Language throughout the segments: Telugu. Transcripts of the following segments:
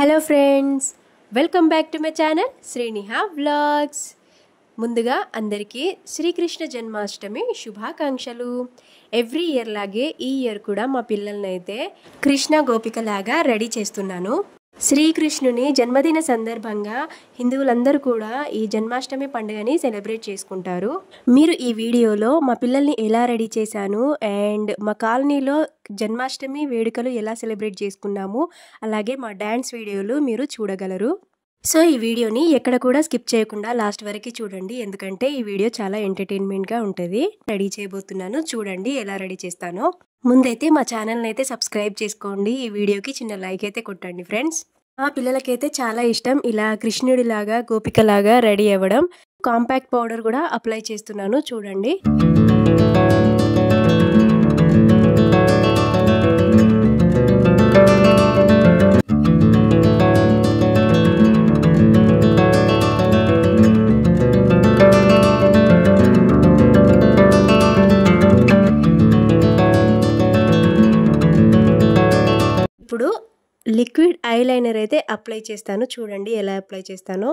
Hello friends, welcome back to my channel Sriniha vlogs. ముందుగా అందరికీ శ్రీకృష్ణ జన్మాష్టమి శుభాకాంక్షలు. ఎవ్రీ ఇయర్ లాగే ఈ ఇయర్ కూడా మా పిల్లల్ని అయితే కృష్ణ గోపికలాగా రెడీ చేస్తున్నాను. శ్రీకృష్ణుని జన్మదిన సందర్భంగా హిందువులందరూ కూడా ఈ జన్మాష్టమి పండుగని సెలబ్రేట్ చేసుకుంటారు. మీరు ఈ వీడియోలో మా పిల్లల్ని ఎలా రెడీ చేశాను అండ్ మా కాలనీలో జన్మాష్టమి వేడుకలు ఎలా సెలబ్రేట్ చేసుకున్నాము, అలాగే మా డ్యాన్స్ వీడియోలు మీరు చూడగలరు. సో ఈ వీడియోని ఎక్కడ కూడా స్కిప్ చేయకుండా లాస్ట్ వరకు చూడండి, ఎందుకంటే ఈ వీడియో చాలా ఎంటర్టైన్మెంట్గా ఉంటుంది. రెడీ చేయబోతున్నాను, చూడండి ఎలా రెడీ చేస్తానో. ముందైతే మా ఛానల్ని అయితే సబ్స్క్రైబ్ చేసుకోండి, ఈ వీడియోకి చిన్న లైక్ అయితే కొట్టండి ఫ్రెండ్స్. మా పిల్లలకైతే చాలా ఇష్టం ఇలా కృష్ణుడిలాగా గోపికలాగా రెడీ అవ్వడం. కాంపాక్ట్ పౌడర్ కూడా అప్లై చేస్తున్నాను, చూడండి. ఇప్పుడు లిక్విడ్ ఐలైనర్ అయితే అప్లై చేస్తాను, చూడండి ఎలా అప్లై చేస్తానో.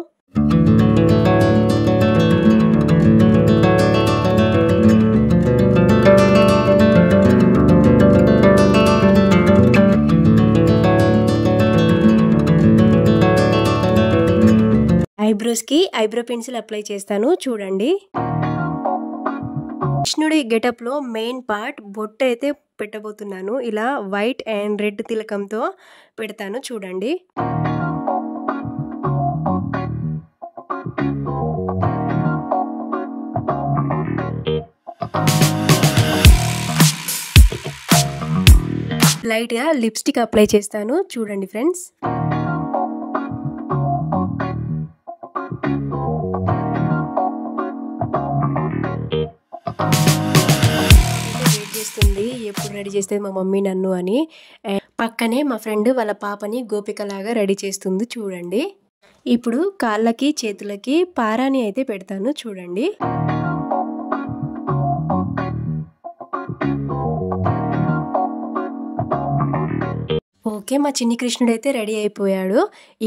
ఐబ్రోస్కి ఐబ్రో పెన్సిల్ అప్లై చేస్తాను, చూడండి. కృష్ణుడి గెటప్లో మెయిన్ పార్ట్ బొట్టు అయితే పెట్టబోతున్నాను. ఇలా వైట్ అండ్ రెడ్ తిలకంతో పెడతాను, చూడండి. లైట్గా లిప్స్టిక్ అప్లై చేస్తాను, చూడండి ఫ్రెండ్స్. ఎప్పుడు రెడీ చేస్తుంది మా మమ్మీ నన్ను అని. పక్కనే మా ఫ్రెండ్ వాళ్ళ పాపని గోపికలాగా రెడీ చేస్తుంది, చూడండి. ఇప్పుడు కాళ్ళకి చేతులకి పారాని అయితే పెడతాను, చూడండి. ఓకే, మా చిన్ని కృష్ణుడు అయితే రెడీ అయిపోయాడు.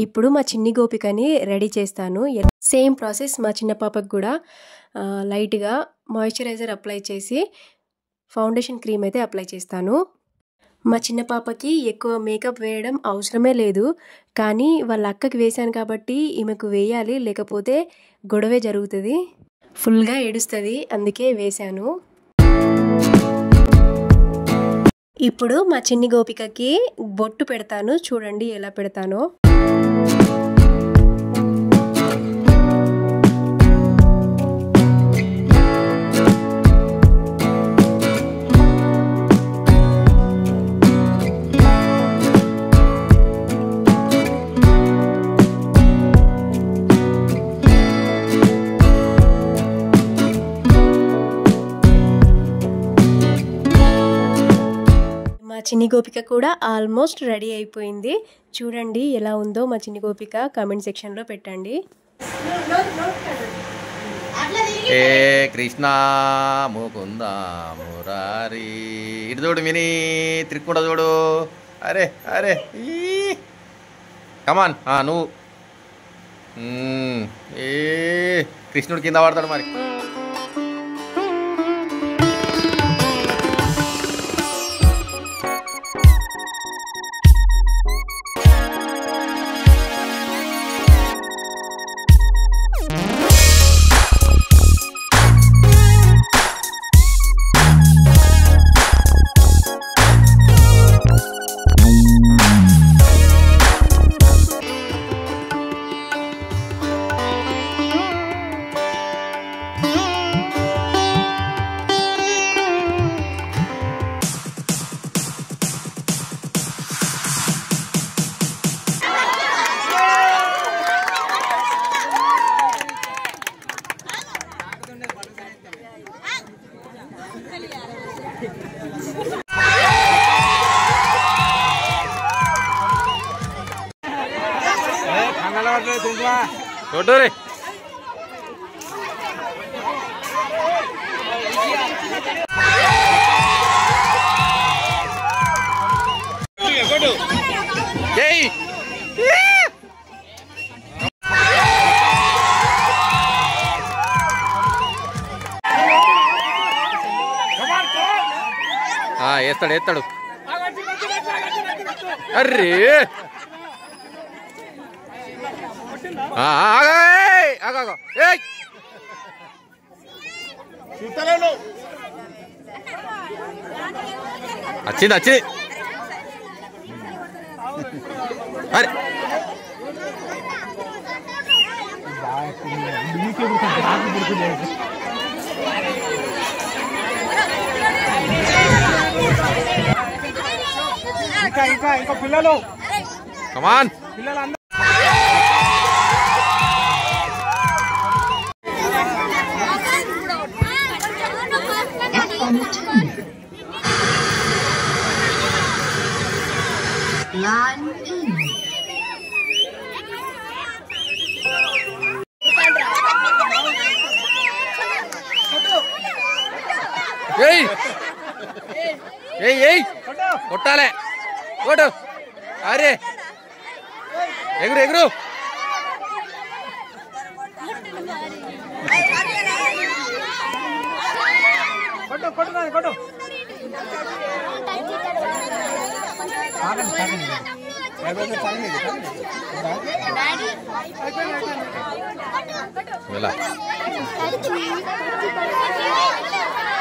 ఇప్పుడు మా చిన్ని గోపికని రెడీ చేస్తాను. సేమ్ ప్రాసెస్ మా చిన్న పాపకు కూడా. లైట్గా మాయిశ్చరైజర్ అప్లై చేసి ఫౌండేషన్ క్రీమ్ అయితే అప్లై చేస్తాను. మా చిన్న పాపకి ఎక్కువ మేకప్ వేయడం అవసరమే లేదు, కానీ వాళ్ళ అక్కకి వేశాను కాబట్టి ఈమెకు వేయాలి, లేకపోతే గొడవే జరుగుతుంది, ఫుల్గా ఏడుస్తుంది, అందుకే వేశాను. ఇప్పుడు మా చిన్ని గోపికకి బొట్టు పెడతాను, చూడండి ఎలా పెడతానో. మా చిన్ని గోపిక కూడా ఆల్మోస్ట్ రెడీ అయిపోయింది, చూడండి ఎలా ఉందో మా చిన్ని గోపిక. కామెంట్ సెక్షన్లో పెట్టండి. ఏ కృష్ణ ముకుంద మురారి, ఇటు చూడు మిని త్రిక్కుడ చూడు. అరే అరే కమాన్, నువ్వు ఏ కృష్ణుడు కింద పడతాడు మరి. छोटो रे जय వేస్తాడు అర్రే ఆగా వచ్చింది అరే ఇంకా పిల్లలు కమాన్ పిల్లలు Line in. కొట్టాలే కొట్టు అరే ఎగురు కొట్టు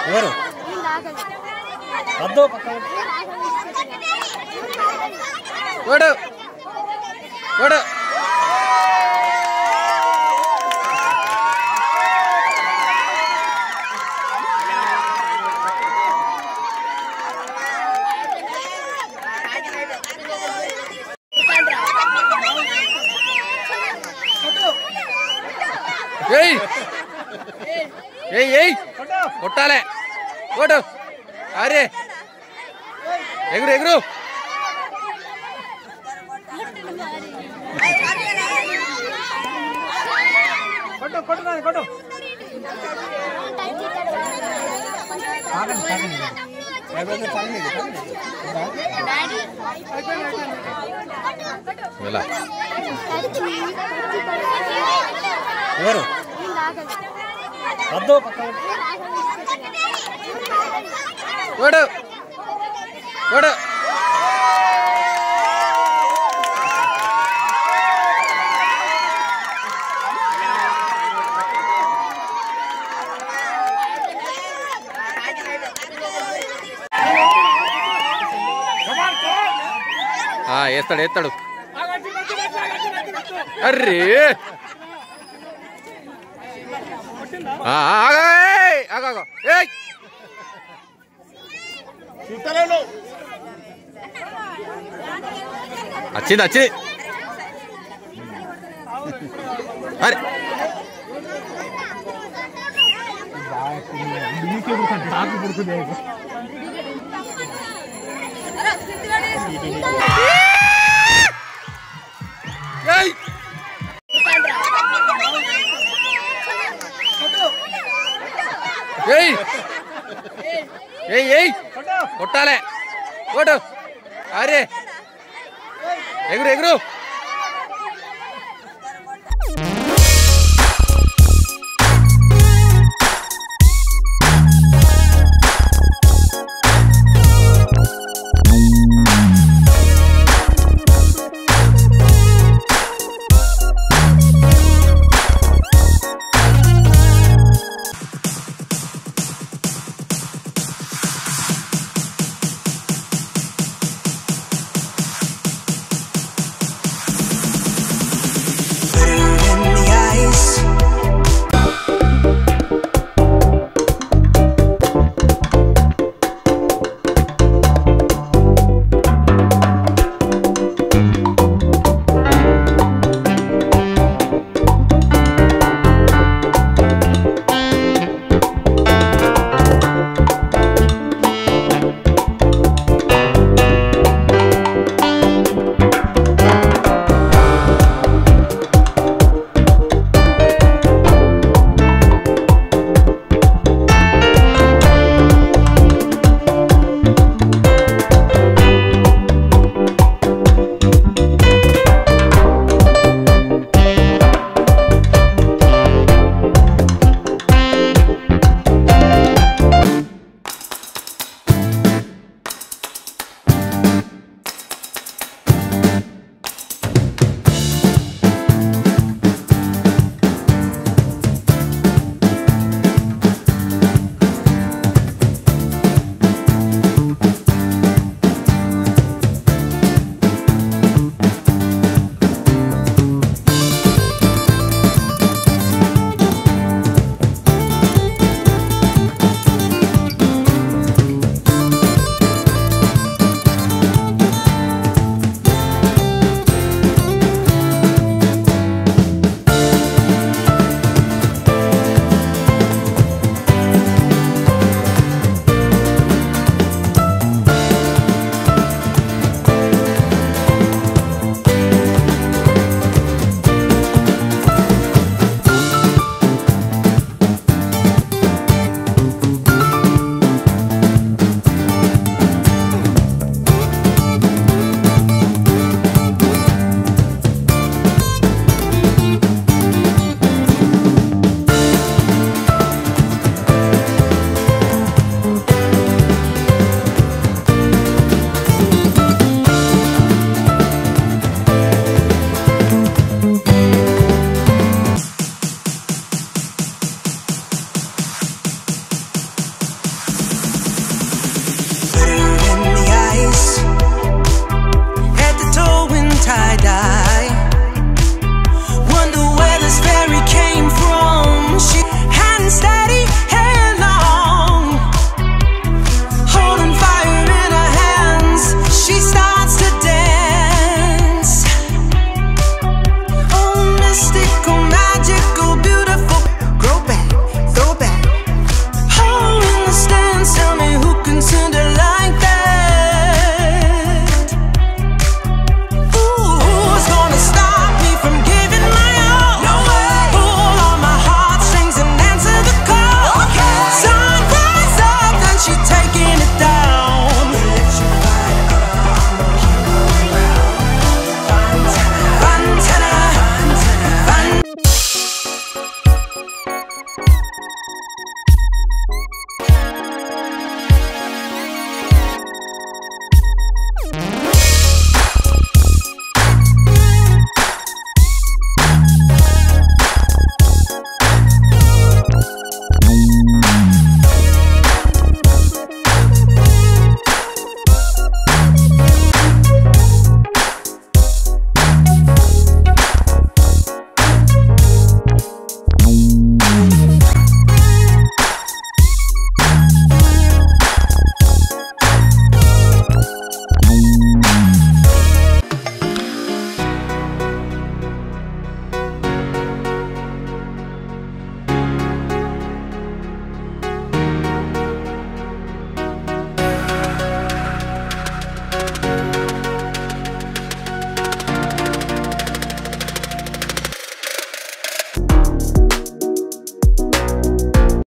ఎవరు వద్దు కొడు కొట్టాలే కొట్టు అరే ఎగురు కొట్టు ఎవరు వద్దు కొడు వేస్తాడు అర్రే ఆగా వచ్చింది అరే కొట్టాలే కొట్టు అరే ఎగురు